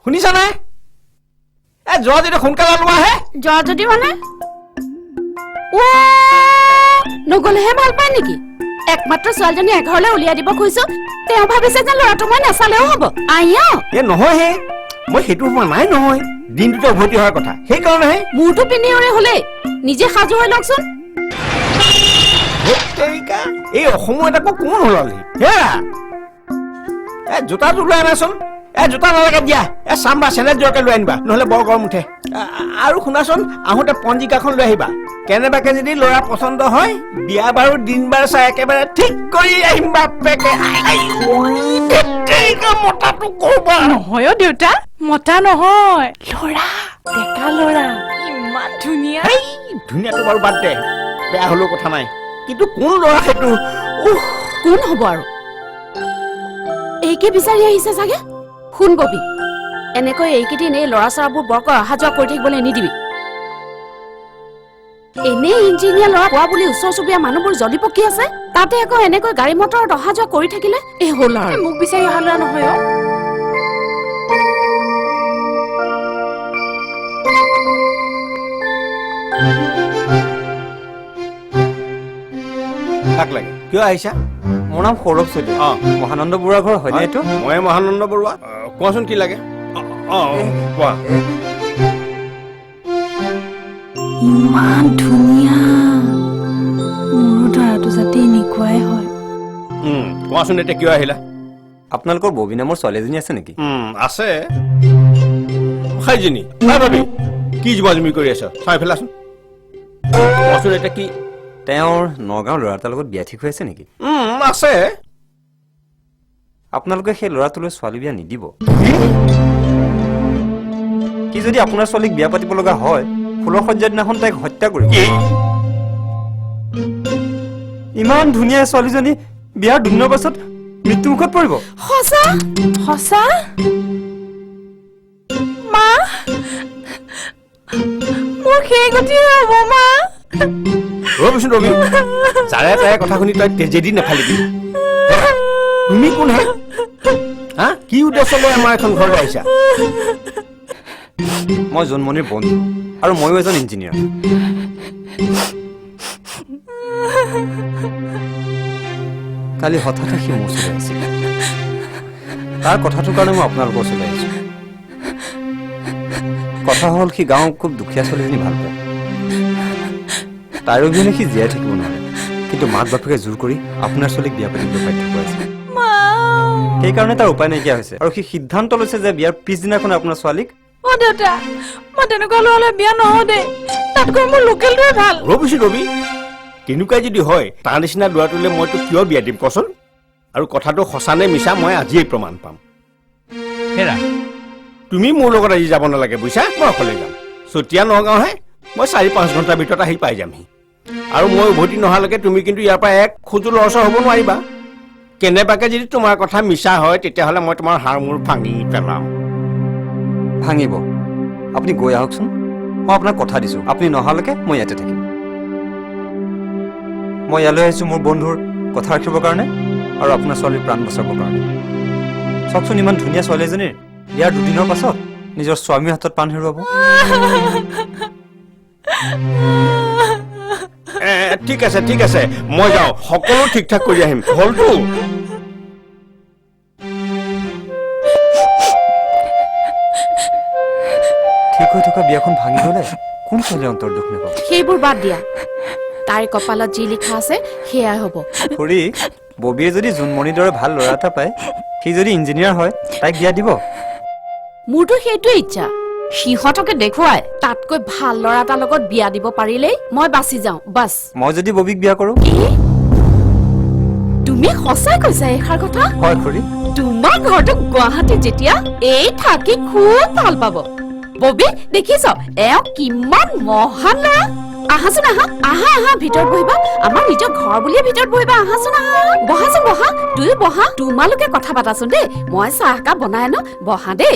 শুনিছা নাই যোৱা যদি সোনকালে লোৱা হে যোৱা যদি মানে নগলেহে ভাল পায় নেকি একমাত্ৰ ছোৱালীজনী এঘৰলৈ উলিয়াই দিব খুজিছো তেওঁ ভাবিছে যে ল'ৰাটো মই নাচালেও হ'ব আইয়া নহয় হে মই সেইটো সময় নাই নহয় দিনটোতে উভতি হোৱাৰ কথা সেইকাৰণেহে মোৰটো পিন্ধি উৰে হলে নিজে সাজু হৈ লওকচোন এই অসমত আকৌ কোন ওলালি হেৰা জোতাটো লৈ আনাচোন জোতা নালাগে দিয়া চাম্বা চেনেল জোৰকে লৈ আনিবা নহলে বৰ গৰম উঠে আৰু শুনাচোন আহোঁতে পঞ্জিকাখন লৈ আহিবা কেনেবাকে যদি ল'ৰা পচন্দ হয় বিয়া বাৰু দিন বাৰ চাই একেবাৰে ঠিক কৰি আহিম বাপেকে মতাটো কৰবা নহয় দেউতা মতা নহয় ল'ৰা ডেকা ল'ৰা ইমান ধুনীয়া ধুনীয়াটো বাৰু বাদ দে বেয়া হলেও কথা নাই কিন্তু কোন ল'ৰা সেইটো কোন হ'ব আৰু এইকে বিচাৰি আহিছে চাগে শুন ববি এনেকৈ এইকেইদিন এই ল'ৰা ছোৱালীবোৰ বৰকৈ অহা যোৱা কৰি থাকিবলৈ নিদিবি এনেই ইঞ্জিনিয়াৰ ল'ৰা পোৱা বুলি ওচৰ চুবুৰীয়া মানুহবোৰ জ্বলি পকি আছে তাতে আকৌ এনেকৈ গাড়ী মটৰত অহা যোৱা কৰি থাকিলে এই হ'ল আৰু মোক বিচাৰি অহা ল'ৰা নহয় তাক লাগে কিয় আহিছা মোৰ নাম সৌৰভ চৈধুৰী মহানন্দ বৰুৱা ঘৰ হয়নে এইটো মই মহানন্দ বৰুৱা কোৱাচোন কি লাগে কোৱা ইমান ধুনীয়া মোৰো দৰাটো যাতে এনেকুৱাই হয় কোৱাচোন এতিয়া কিয় আহিলা আপোনালোকৰ ববী নামৰ ছোৱালী এজনী আছে নেকি আছে সেইজনী ভাবি কি জুমি কৰি আছ চাই ফেলাচোন কোৱাচোন এতিয়া কি তেওঁৰ নগাঁও ল'ৰা এটাৰ লগত বিয়া ঠিক হৈ আছে নেকি আছে আপোনালোকে সেই ল'ৰাটোলৈ ছোৱালী বিয়া নিদিব কি যদি আপোনাৰ ছোৱালীক বিয়া পাতিব লগা হয় ফুলৰ সজ্জাৰ দিনাখন তাইক হত্যা কৰিব ইমান ধুনীয়া ছোৱালীজনী বিয়াৰ দুদিনৰ পাছত মৃত্যুমুখত পৰিব সঁচা সঁচা মা মোৰ সেই গতি হ'ব মা ৰবিচোন ৰবি যাৰে তাৰে কথা শুনি তই তেজেদি নেফালিবি তুমি কোন হে কি উদ্দেশ্য লৈ আমাৰ এখন ঘৰলৈ আহিছা মই জন্মনিৰ বন্ধু আৰু ময়ো এজন ইঞ্জিনিয়াৰ কালি হঠাৎ সি মোৰ ওচৰলৈ আহিছিল তাৰ কথাটোৰ কাৰণে মই আপোনালোকৰ ওচৰলৈ আহিছো কথা হ'ল সি গাঁৱৰ খুব দুখীয়া ছোৱালীজনী ভাল পায় তাইৰ অবিহনে সি জীয়াই থাকিব নোৱাৰে কিন্তু মাক বাপেকে জোৰ কৰি আপোনাৰ ছোৱালীক বিয়া পাতিবলৈ বাধ্য কৰাইছে সেইকাৰণে তাৰ উপায় নাইকিয়া হৈছে আৰু সি সিদ্ধান্ত লৈছে যে বিয়াৰ পিছদিনাখন আপোনাৰ ছোৱালীক দেউতা মই তেনেকুৱা ল'ৰালৈ বিয়া নহওঁ দেই তাতকৈ মোৰ লোকেলটোৱে ভাল ৰবিচোন ৰবি তেনেকুৱাই যদি হয় তাৰ নিচিনা ল'ৰাটোলৈ মইতো কিয় বিয়া দিম কচোন আৰু কথাটো সঁচা নে মিছা মই আজিয়েই প্ৰমাণ পাম হেৰা তুমি মোৰ লগত আজি যাব নালাগে বুজিছা মই অকলে যাম চতিয়া নগাঁওহে মই 4-5 ঘণ্টাৰ ভিতৰত আহি পাই যামহি আৰু মই উভতি নহালৈকে তুমি কিন্তু ইয়াৰ পৰা এক খোজো লৰচৰ হ'ব নোৱাৰিবা কেনেবাকে যদি তোমাৰ কথা মিছা হয় তেতিয়াহ'লে মই তোমাৰ হাড় মূৰ ভাঙি পেলাম ভাঙিব আপুনি গৈ আহকচোন মই আপোনাক কথা দিছোঁ আপুনি নহালৈকে মই ইয়াতে থাকিম মই ইয়ালৈ আহিছোঁ মোৰ বন্ধুৰ কথা ৰাখিবৰ কাৰণে আৰু আপোনাৰ ছোৱালীৰ প্ৰাণ বচাবৰ কাৰণে চাওকচোন ইমান ধুনীয়া ছোৱালী এজনীৰ ইয়াৰ দুদিনৰ পাছত নিজৰ স্বামীৰ হাতত প্ৰাণ হেৰুৱাব ঠিক আছে মই যাওঁ সকলো ঠিক ঠাক কৰি আহিম হলটো ঠিক হৈ থকা বিয়াখন ভাঙি গ'লে কোন ছোৱালী অন্তৰ দুখ নাপাব সেইবোৰ বাদ দিয়া তাইৰ কপালত যি লিখা আছে সেয়াই হ'ব খুৰী ববীয়ে যদি জোনমণিৰ দৰে ভাল ল'ৰা এটা পায় সি যদি ইঞ্জিনিয়াৰ হয় তাইক বিয়া দিব মোৰতো সেইটোৱে ইচ্ছা সিহঁতকে দেখুৱাই তাতকৈ ভাল ল'ৰা এটাৰ লগত বিয়া দিব পাৰিলেই মই বাচি যাওঁ বাছ মই যদি ববীক বিয়া কৰোঁ তুমি সঁচাই কৈছা এইষাৰ কথা হয় খুৰী তোমাৰ ঘৰটো গুৱাহাটীত যেতিয়া এই থাকি খুব ভাল পাব ববী দেখিছ এওঁ কিমান মহান ল'ৰা আহাচোন আহা ভিতৰত বহিবা আমাৰ নিজৰ ঘৰ বুলিয়ে ভিতৰত বহিবা আহাচোন বহাচোন বহা দুয়ো বহা তোমালোকে কথা পাতাচোন দেই মই চাহ একাপ বনাই আনো বহা দেই